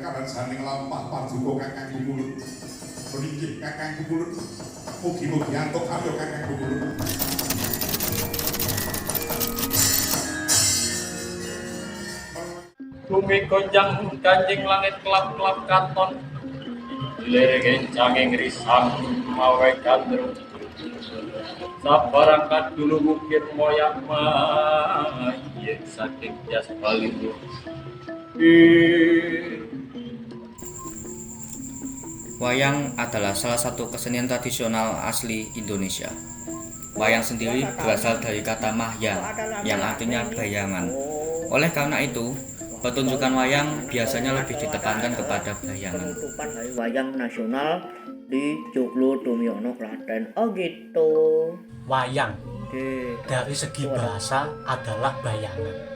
karajaning lampah parjuga kakang Gumulut. Meninggih kakang Gumulut. Mugi-mugi antuk kami kakang Gumulut. Bumi gonjang kanjing langit kelap-kelap katon. Liring canging risang mawe gandrung. Sabarang kadulu bukit moyak mayit saking jas balimu. Wayang adalah salah satu kesenian tradisional asli Indonesia. Wayang sendiri berasal dari kata mahyang, yang artinya bayangan. Oleh karena itu, pertunjukan wayang biasanya lebih ditekankan kepada bayangan. Penutupan Hari Wayang Nasional di Joglo Dumyono Klaten. Oh gitu. Wayang dari segi bahasa adalah bayangan.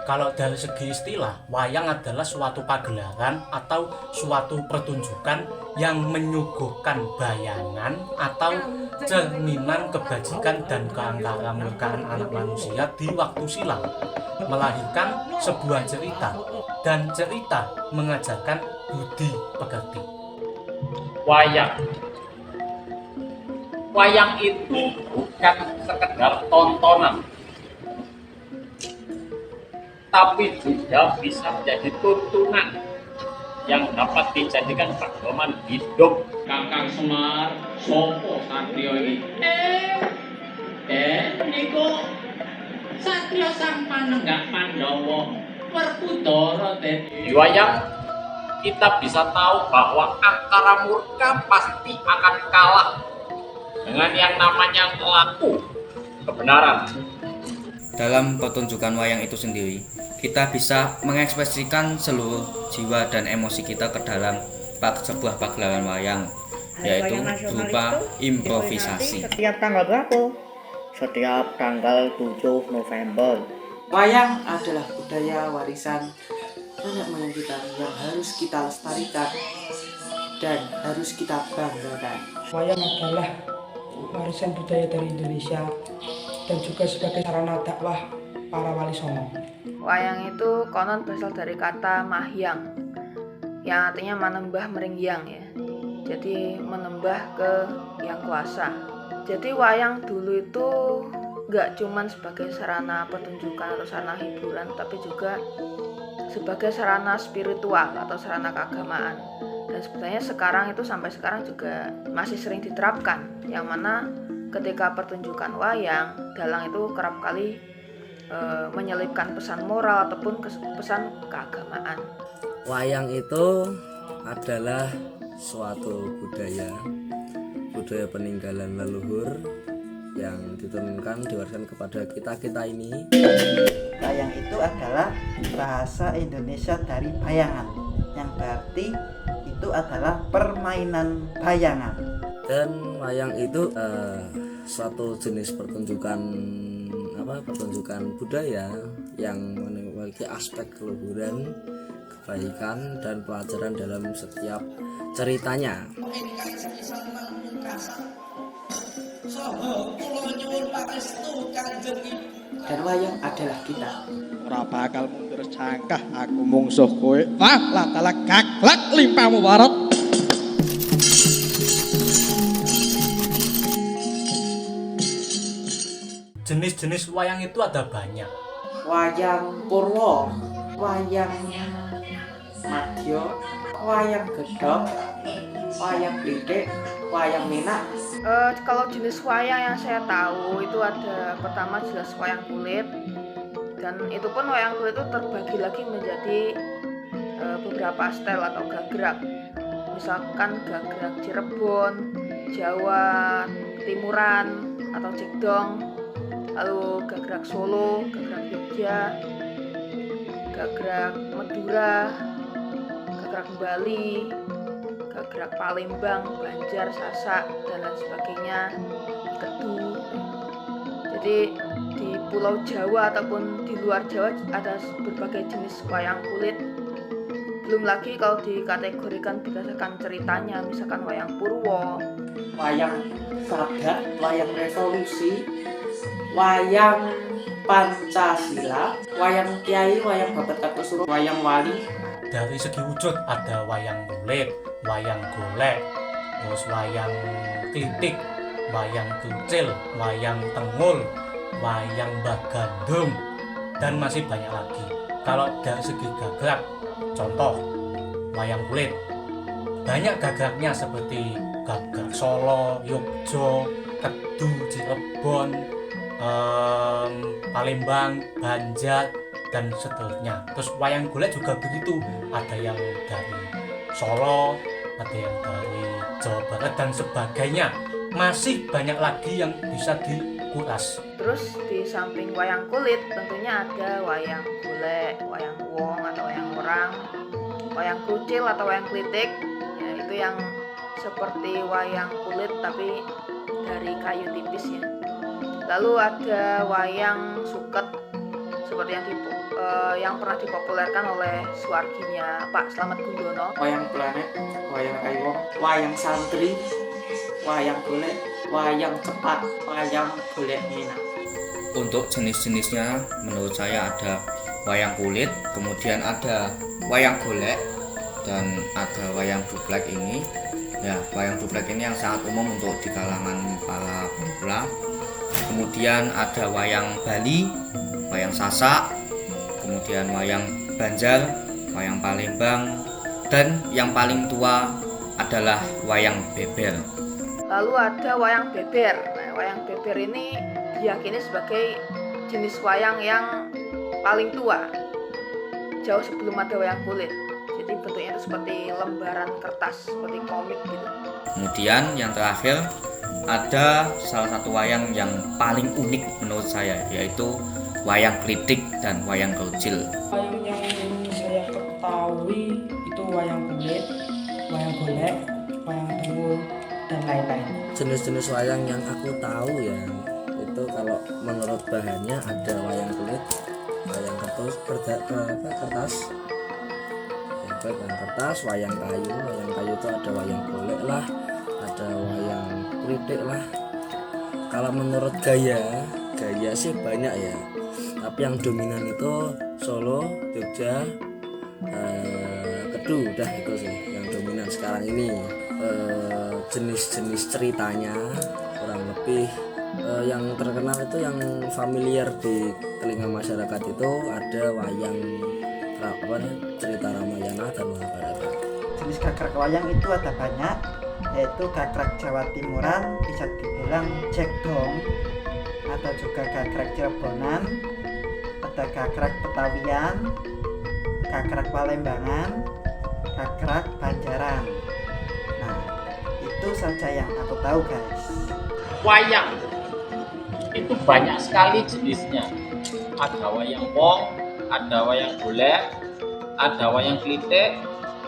Kalau dari segi istilah, wayang adalah suatu pagelaran atau suatu pertunjukan yang menyuguhkan bayangan atau cerminan kebajikan dan keangkara-murkaan anak manusia di waktu silam, melahirkan sebuah cerita, dan cerita mengajarkan budi pekerti. Wayang itu bukan sekedar tontonan, tapi juga bisa menjadi tuntunan yang dapat dijadikan pedoman hidup. Kakang Semar, sopo satrio ini? Niku satrio sang panenggak Pandhawa Werkudara. Di wayang kita bisa tahu bahwa angkara murka pasti akan kalah dengan yang namanya laku kebenaran. Dalam pertunjukan wayang itu sendiri, kita bisa mengekspresikan seluruh jiwa dan emosi kita ke dalam sebuah pagelaran wayang, yaitu berupa improvisasi. Setiap tanggal berapa? Setiap tanggal 7 November. Wayang adalah budaya warisan nenek moyang kita yang harus kita lestarikan dan harus kita banggakan. Wayang adalah warisan budaya dari Indonesia dan juga sebagai sarana dakwah para wali songo. Wayang itu konon berasal dari kata mahyang, yang artinya manembah meringyang ya. Jadi menembah ke yang kuasa. Jadi wayang dulu itu nggak cuman sebagai sarana pertunjukan atau sarana hiburan, tapi juga sebagai sarana spiritual atau sarana keagamaan. Dan sebenarnya sekarang itu sampai sekarang juga masih sering diterapkan, yang mana ketika pertunjukan wayang, dalang itu kerap kali menyelipkan pesan moral ataupun pesan keagamaan. Wayang itu adalah suatu budaya peninggalan leluhur yang diturunkan diwariskan kepada kita ini. Wayang itu adalah bahasa Indonesia dari bayangan, yang berarti itu adalah permainan bayangan. Dan wayang itu suatu jenis pertunjukan budaya yang memiliki aspek keluhuran, kebaikan dan pelajaran dalam setiap ceritanya. Dan wayang adalah kita. Ora bakal mundur cangkah aku mungsuh kowe. Wah, latala gaglak limpamu warat. Jenis-jenis wayang itu ada banyak. Wayang Purwo, wayang Madya, wayang Gedhog, wayang Blitik, wayang Minak. Kalau jenis wayang yang saya tahu itu ada pertama jelas wayang kulit, dan itu pun wayang kulit itu terbagi lagi menjadi beberapa style atau gagrak. Misalkan gagrak Cirebon, Jawa Timuran atau Cekdong, lalu gagrak Solo, gagrak Jogja, gagrak Madura, gagrak Bali, gagrak Palembang, Banjar, Sasak, dan lain sebagainya, Kedu. Jadi di Pulau Jawa ataupun di luar Jawa ada berbagai jenis wayang kulit. Belum lagi kalau dikategorikan berdasarkan ceritanya, misalkan wayang Purwo, wayang Sadat, wayang Revolusi, wayang Pancasila, wayang Kiai, wayang Babat Kartosuro, wayang Wali, dari segi wujud ada wayang kulit, wayang golek, terus wayang klitik, wayang kucil, wayang tengul, wayang bagandum, dan masih banyak lagi. Kalau dari segi gagrak, contoh wayang kulit, banyak gagraknya seperti gagrak Solo, Yogyo, Kedu, Cirebon, Palembang, Banjar, dan seterusnya. Terus wayang golek juga begitu, ada yang dari Solo, ada yang dari Jawa Barat dan sebagainya. Masih banyak lagi yang bisa dikuras. Terus di samping wayang kulit tentunya ada wayang golek, wayang wong atau wayang orang, wayang kucil atau wayang klitik, ya itu yang seperti wayang kulit tapi dari kayu tipis ya. Lalu ada wayang suket seperti yang pernah dipopulerkan oleh suarginya Pak Slamet Gundono. Wayang planet, wayang kaiwong, wayang santri, wayang golek, wayang cepat, wayang golek minat. Untuk jenis-jenisnya menurut saya ada wayang kulit, kemudian ada wayang golek, dan ada wayang duplek ini. Ya, wayang duplek ini yang sangat umum untuk di kalangan para pemula. Kemudian ada wayang Bali, wayang Sasak, kemudian wayang Banjar, wayang Palembang, dan yang paling tua adalah wayang beber. Lalu ada wayang beber. Nah, wayang beber ini diyakini sebagai jenis wayang yang paling tua, jauh sebelum ada wayang kulit. Jadi bentuknya itu seperti lembaran kertas, seperti komik gitu. Kemudian yang terakhir ada salah satu wayang yang paling unik menurut saya, yaitu wayang klitik dan wayang kucil. Wayang yang saya ketahui itu wayang kulit, wayang golek, wayang tengul, dan lain-lain. Jenis-jenis wayang yang aku tahu ya, itu kalau menurut bahannya ada wayang kulit, wayang kertas, wayang kayu itu ada wayang golek lah, ada wayang kritik lah. Kalau menurut gaya sih banyak ya, tapi yang dominan itu Solo, Jogja, Kedu, udah itu sih yang dominan sekarang ini. Jenis-jenis ceritanya kurang lebih yang terkenal itu, yang familiar di telinga masyarakat itu ada wayang cerita Ramayana dan Mahabharata. Jenis gagrak wayang itu ada banyak, yaitu gagrak Jawa Timuran bisa dibilang jekdong, atau juga gagrak Cirebonan, ada gagrak Betawian, gagrak Palembangan, gagrak Banjaran. Nah, itu saja yang aku tahu guys. Wayang itu banyak sekali jenisnya. Ada wayang wong, ada wayang golek, ada wayang klitik,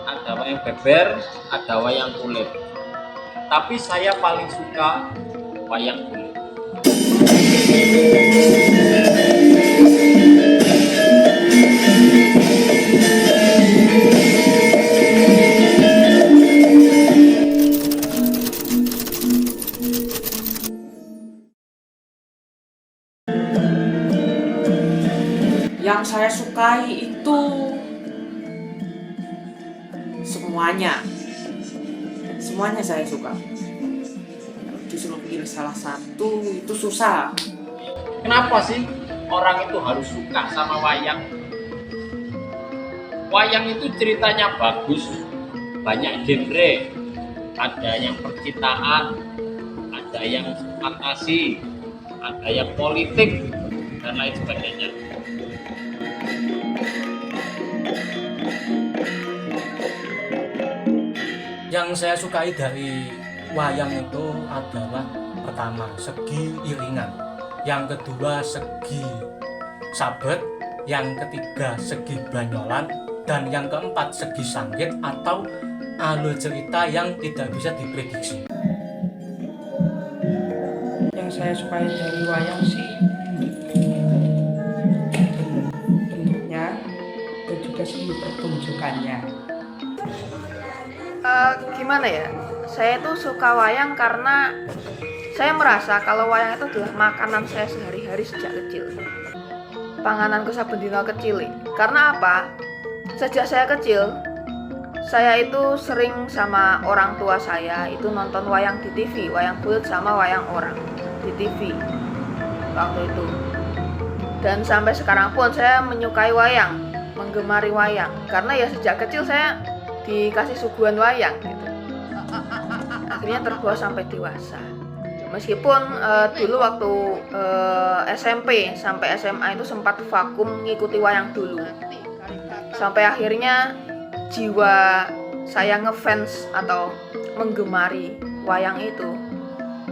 ada wayang beber, ada wayang kulit. Tapi saya paling suka wayang kulit. Yang saya sukai itu semuanya saya suka. Disuruh pilih salah satu itu susah. Kenapa sih orang itu harus suka sama wayang? Wayang itu ceritanya bagus, banyak genre. Ada yang percintaan, ada yang fantasi, ada yang politik, dan lain sebagainya. Yang saya sukai dari wayang itu adalah pertama segi iringan, yang kedua segi sabet, yang ketiga segi banyolan, dan yang keempat segi sanggit atau alur cerita yang tidak bisa diprediksi. Yang saya sukai dari wayang sih bentuknya dan juga seni pertunjukannya. Gimana ya? Saya tuh suka wayang karena saya merasa kalau wayang itu adalah makanan saya sehari-hari sejak kecil. Pangananku saben dina kecil. Karena apa? Sejak saya kecil, saya itu sering sama orang tua saya itu nonton wayang di TV, wayang kulit sama wayang orang di TV waktu itu. Dan sampai sekarang pun saya menyukai wayang, menggemari wayang, karena ya sejak kecil saya dikasih suguhan wayang gitu. Akhirnya terbawa sampai dewasa. Meskipun dulu waktu SMP sampai SMA itu sempat vakum ngikuti wayang dulu. Sampai akhirnya jiwa saya ngefans atau menggemari wayang itu,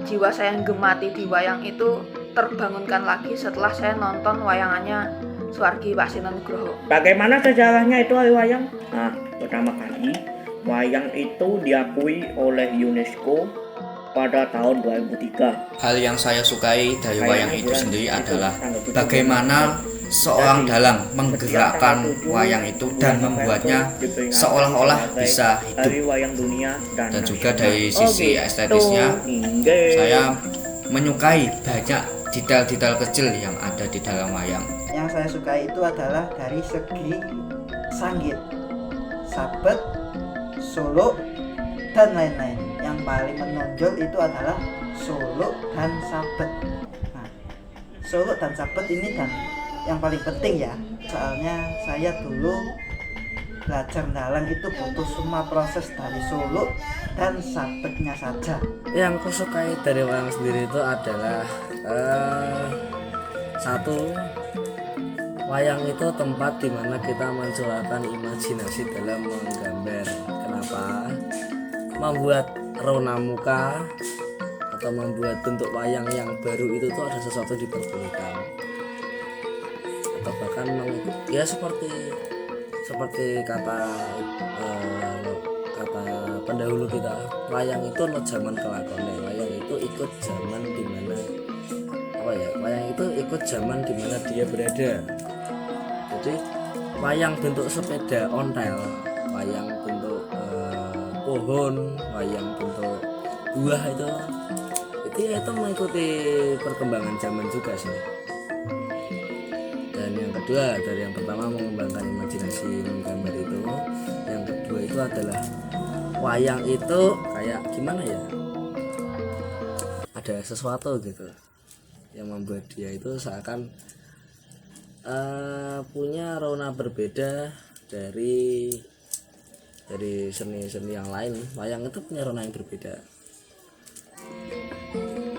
jiwa saya yang gemati di wayang itu terbangunkan lagi setelah saya nonton wayangannya Suwargi Waksina-Nugroho. Bagaimana sejarahnya itu wayang? Nah, pertama kali wayang itu diakui oleh UNESCO pada tahun 2003. Hal yang saya sukai dari wayang itu sendiri adalah bagaimana seorang dalang menggerakkan wayang itu dan membuatnya seolah-olah bisa hidup. Dan juga dari sisi estetisnya, saya menyukai banyak detail-detail kecil yang ada di dalam wayang. Yang saya sukai itu adalah dari segi sanggit, sabet, suluk, dan lain-lain. Yang paling menonjol itu adalah suluk dan sabet. Nah, suluk dan sabet ini dan yang paling penting ya, soalnya saya dulu belajar dalang itu butuh semua proses dari suluk dan sabetnya saja. Yang aku sukai dari wayang sendiri itu adalah satu, wayang itu tempat dimana kita mencurahkan imajinasi dalam menggambar. Kenapa? Membuat rona muka atau membuat bentuk wayang yang baru itu tuh ada sesuatu diperbolehkan, atau bahkan ya seperti kata pendahulu kita, wayang itu no zaman kelakone, wayang itu ikut zaman dimana wayang itu ikut zaman dimana dia berada. Jadi wayang bentuk sepeda ontel, wayang bentuk pohon, wayang bentuk buah itu mengikuti perkembangan zaman juga sih. Dan yang kedua, dari yang pertama mengembangkan imajinasi menggambar itu, yang kedua itu adalah wayang itu kayak gimana ya, ada sesuatu gitu yang membuat dia itu seakan punya rona berbeda dari seni-seni yang lain. Wayang itu punya rona yang berbeda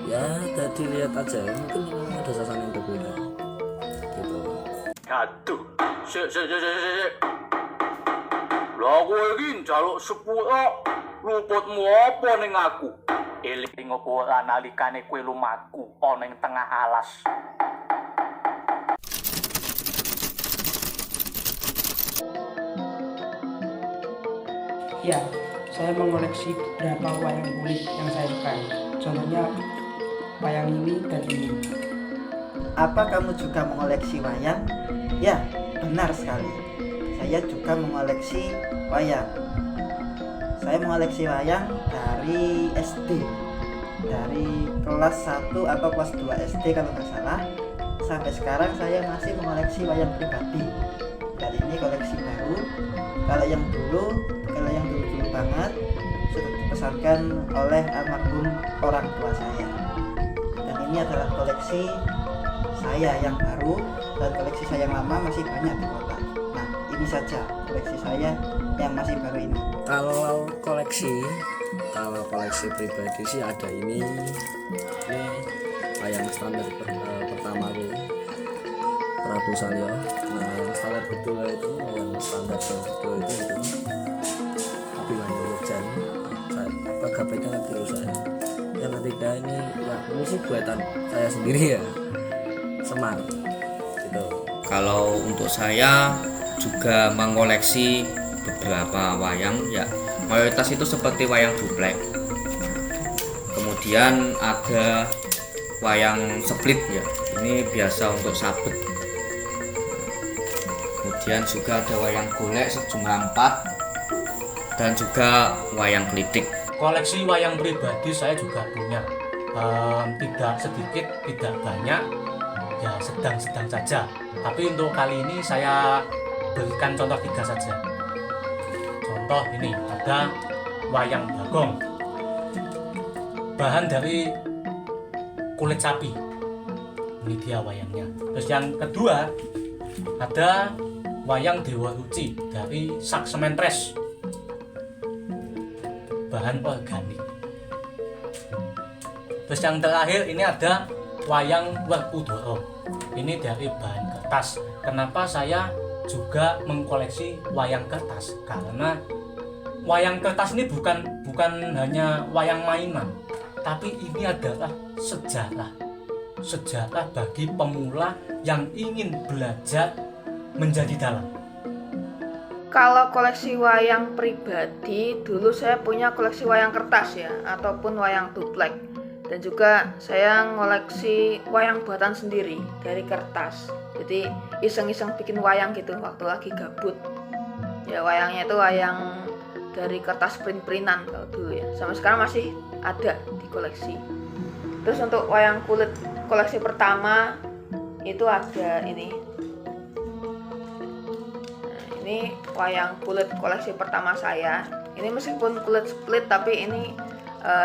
ya, tadi lihat aja mungkin ada suasana yang berbeda gitu. Aduh, sik. Lah kowe iki njaluk sepuro, luputmu apa ning aku? Eling apa ora nalikane kowe lumaku ana ing tengah alas. Ya, saya mengoleksi beberapa wayang kulit yang saya sukai. Contohnya wayang ini dan ini. Apa kamu juga mengoleksi wayang? Ya, benar sekali. Saya juga mengoleksi wayang. Saya mengoleksi wayang dari SD, dari kelas 1 atau kelas 2 SD kalau nggak salah. Sampai sekarang saya masih mengoleksi wayang pribadi. Kali ini koleksi baru. Kalau yang dulu banget sudah dipesankan oleh almarhum orang tua saya. Dan ini adalah koleksi saya yang baru, dan koleksi saya yang lama masih banyak di kota. Nah, ini saja koleksi saya yang masih baru ini. Kalau koleksi pribadi sih ada ini wayang standar pertama tuh Prabu Salyo. Nah, yang standar kedua itu yang standar kedua itu Abimanyu Yogjan. Gapetnya lagi rusak. Yang ketiga ini sih buatan saya sendiri ya, Semar gitu. Kalau untuk saya juga mengoleksi beberapa wayang ya, mayoritas itu seperti wayang duplek, kemudian ada wayang split ya, ini biasa untuk sabet, kemudian juga ada wayang golek sejumlah 4, dan juga wayang klitik. Koleksi wayang pribadi saya juga punya, tidak sedikit, tidak banyak, ya sedang-sedang saja. Tapi untuk kali ini saya berikan contoh 3 saja. Contoh ini ada wayang bagong, bahan dari kulit sapi. Ini dia wayangnya. Terus yang kedua ada wayang Dewa Ruci dari sak sementres, bahan organik. Terus yang terakhir ini ada wayang Werkudara, ini dari bahan kertas. Kenapa saya juga mengkoleksi wayang kertas? Karena wayang kertas ini bukan hanya wayang mainan, tapi ini adalah sejarah bagi pemula yang ingin belajar menjadi dalang. Kalau koleksi wayang pribadi, dulu saya punya koleksi wayang kertas ya, ataupun wayang tuplek. Dan juga saya ngoleksi wayang buatan sendiri dari kertas. Jadi iseng-iseng bikin wayang gitu waktu lagi gabut. Ya wayangnya itu wayang dari kertas print-printan kalau dulu ya. Sampai sekarang masih ada di koleksi. Terus untuk wayang kulit koleksi pertama itu ada ini. Nah, ini wayang kulit koleksi pertama saya. Ini meskipun kulit split tapi ini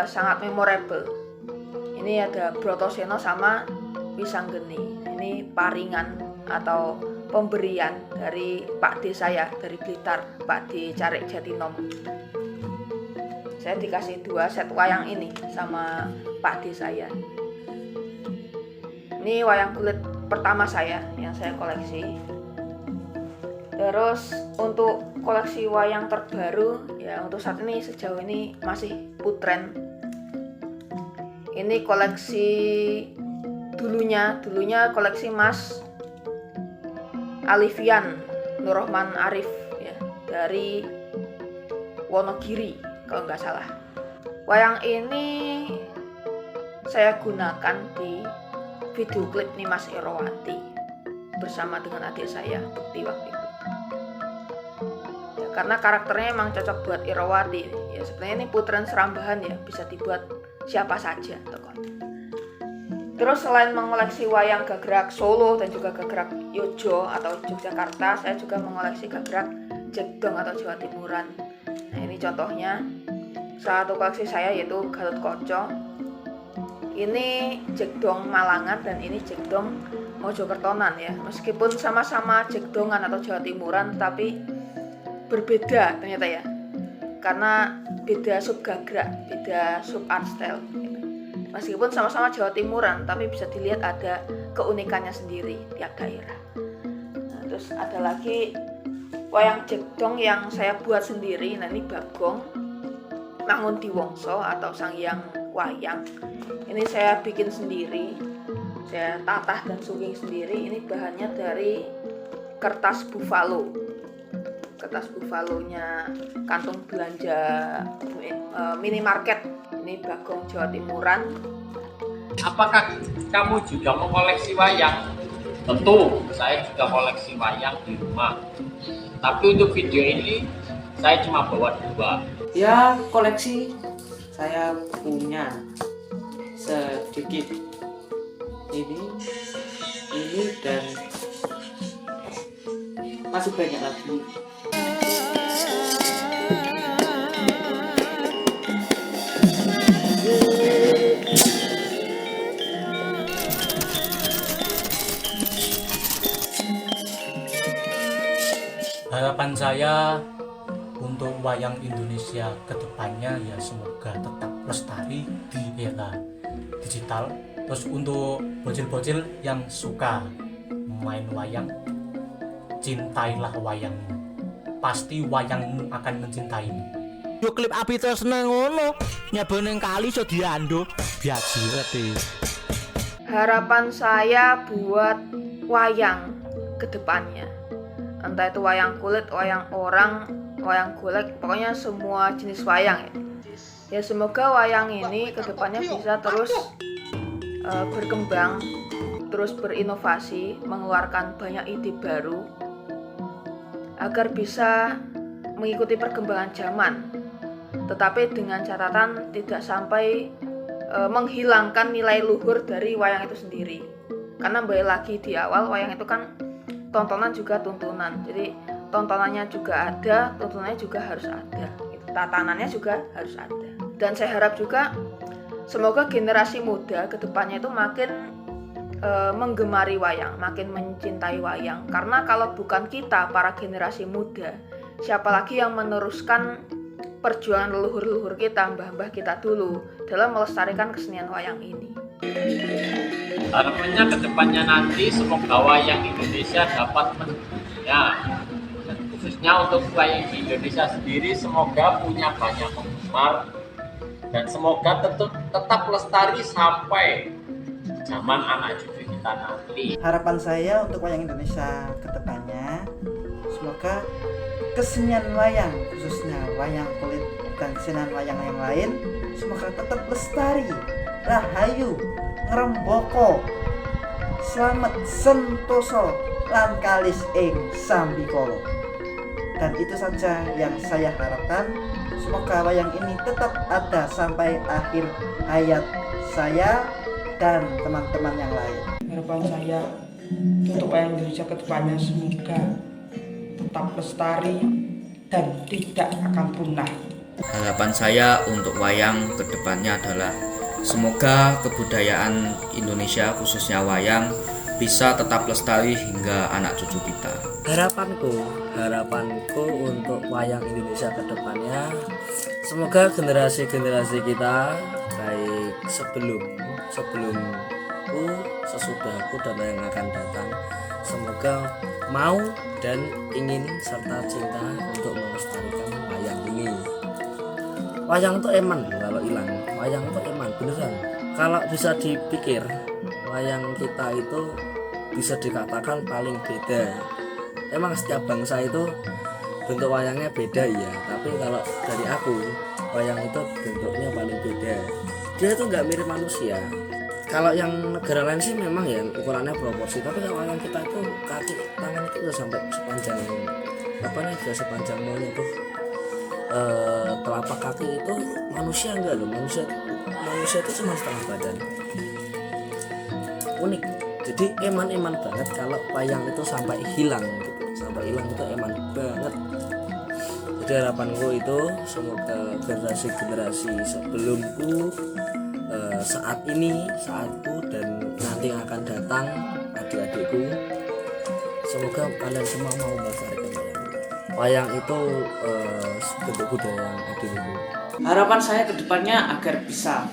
sangat memorable. Ini ada Brotoseno sama Wisanggeni. Ini paringan atau pemberian dari Pak D saya dari Blitar, Pak D Carik Jatinom. Saya dikasih 2 set wayang ini sama Pak D saya. Ini wayang kulit pertama saya yang saya koleksi. Terus untuk koleksi wayang terbaru ya untuk saat ini sejauh ini masih Putren. Ini koleksi dulunya koleksi Mas Alifian Nurrohman Arif ya, dari Wonogiri kalau nggak salah. Wayang ini saya gunakan di video klip Nimas Erowati bersama dengan adik saya Bukti waktu itu. Ya, karena karakternya emang cocok buat Erowati. Ya sebenarnya ini Putren Serambahan ya, bisa dibuat siapa saja tokohnya. Terus selain mengoleksi wayang gagrak Solo dan juga gagrak Yojo atau Yogyakarta, saya juga mengoleksi gagrak Jegdong atau Jawa Timuran. Nah ini contohnya satu koleksi saya yaitu Gatot Koco. Ini Jegdong Malangan dan ini Jegdong Mojokertonan ya. Meskipun sama-sama Jegdongan atau Jawa Timuran tapi berbeda ternyata ya. Karena beda sub gagrak, beda sub art style. Meskipun sama-sama Jawa Timuran, tapi bisa dilihat ada keunikannya sendiri tiap daerah. Nah, terus ada lagi wayang Jegdong yang saya buat sendiri. Nah ini Bagong Mangundiwongso atau Sang Hyang Wayang. Ini saya bikin sendiri, saya tatah dan suking sendiri. Ini bahannya dari kertas buffalo. Kertas buffalonya kantung belanja minimarket. Ini Bagong Jawa Timuran. Apakah kamu juga mengoleksi wayang? Tentu, saya juga koleksi wayang di rumah. Tapi untuk video ini saya cuma bawa 2. Ya koleksi saya punya sedikit. Ini dan masih banyak lagi. Harapan saya untuk wayang Indonesia kedepannya ya semoga tetap lestari di era digital. Terus untuk bocil-bocil yang suka main wayang, cintailah wayangmu. Pasti wayangmu akan mencintaimu. Yo klip api terus nang ngono, nyebon ning kali iso diando biajiret e. Harapan saya buat wayang kedepannya, entah itu wayang kulit, wayang orang, wayang golek, pokoknya semua jenis wayang ya. Ya semoga wayang ini kedepannya bisa terus berkembang, terus berinovasi, mengeluarkan banyak ide baru agar bisa mengikuti perkembangan zaman, tetapi dengan catatan tidak sampai menghilangkan nilai luhur dari wayang itu sendiri. Karena balik lagi di awal, wayang itu kan tontonan juga tuntunan. Jadi tontonannya juga ada, tuntunannya juga harus ada, gitu. Tatanannya juga harus ada. Dan saya harap juga semoga generasi muda kedepannya itu makin menggemari wayang, makin mencintai wayang. Karena kalau bukan kita, para generasi muda, siapa lagi yang meneruskan perjuangan leluhur-leluhur kita, mbah-mbah kita dulu dalam melestarikan kesenian wayang ini. Harapannya kedepannya nanti semoga wayang Indonesia dapat mendunia, dan khususnya untuk wayang di Indonesia sendiri semoga punya banyak penggemar dan semoga tetap lestari sampai zaman anak cucu kita nanti. Harapan saya untuk wayang Indonesia ke depannya, semoga kesenian wayang, khususnya wayang kulit dan kesenian wayang yang lain, semoga tetap lestari, rahayu, ngrembaka, slamet sentoso lan kalis ing sambikala. Dan itu saja yang saya harapkan. Semoga wayang ini tetap ada sampai akhir hayat saya dan teman-teman yang lain. Harapan saya untuk wayang Indonesia ke depannya semoga tetap lestari dan tidak akan punah. Harapan saya untuk wayang ke depannya adalah semoga kebudayaan Indonesia khususnya wayang bisa tetap lestari hingga anak cucu kita. Harapanku untuk wayang Indonesia ke depannya, semoga generasi-generasi kita, baik sebelumku, sesudahku dan yang akan datang, semoga mau dan ingin serta cinta untuk melestarikan wayang ini. Wayang itu eman kalau hilang, wayang itu eman beneran. Kalau bisa dipikir, wayang kita itu bisa dikatakan paling beda. Emang setiap bangsa itu bentuk wayangnya beda ya, tapi kalau dari aku, wayang itu bentuknya paling beda. Dia tuh nggak mirip manusia. Kalau yang negara lain sih memang ya ukurannya proporsi, tapi kalau wayang kita itu kaki tangan itu udah sampai sepanjang udah sepanjang maunya tuh. Telapak kaki itu manusia enggak loh, manusia itu cuma setengah badan. Unik. Jadi eman banget kalau wayang itu sampai hilang gitu. Sampai hilang itu eman banget. Jadi harapanku itu semoga generasi sebelumku, saat ini, saatku dan nanti yang akan datang, adik-adikku, semoga kalian semua mau melestarikan wayang. Wayang itu bentuk budaya yang adil. Harapan saya ke depannya agar bisa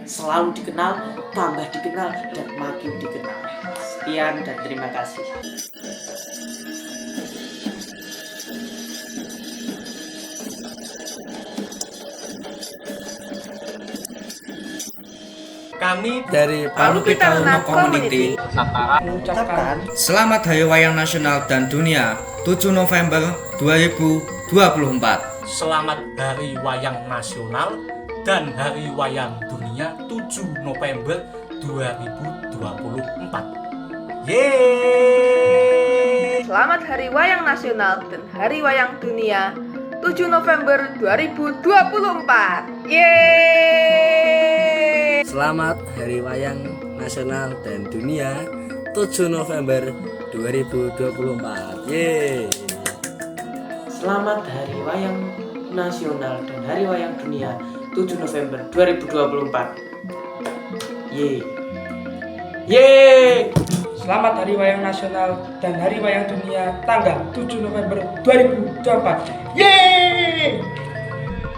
selalu dikenal, tambah dikenal, dan makin dikenal. Sekian dan terima kasih. Kami dari Palupita Uno Community mengucapkan Selamat Hari Wayang Nasional dan Dunia 7 November 2024. Selamat Hari Wayang Nasional dan Hari Wayang Dunia 7 November 2024. Yeay! Selamat Hari Wayang Nasional dan Hari Wayang Dunia 7 November 2024. Yeay! Selamat Hari Wayang Nasional dan Dunia 7 November 2024. Yeay! Selamat Hari Wayang Nasional dan Hari Wayang Dunia 7 November 2024. Yeay! Yeay! Selamat Hari Wayang Nasional dan Hari Wayang Dunia tanggal 7 November 2024. Yeay!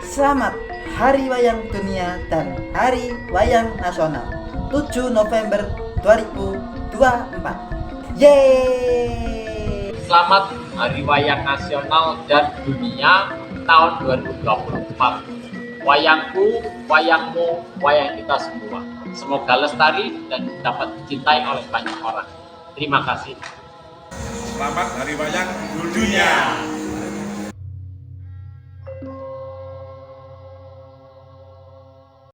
Selamat Hari Wayang Dunia dan Hari Wayang Nasional 7 November 2024. Yeay! Selamat Hari Wayang Nasional dan Dunia tahun 2024. Wayangku, wayangmu, wayang kita semua. Semoga lestari dan dapat dicintai oleh banyak orang. Terima kasih. Selamat Hari Wayang Dunia.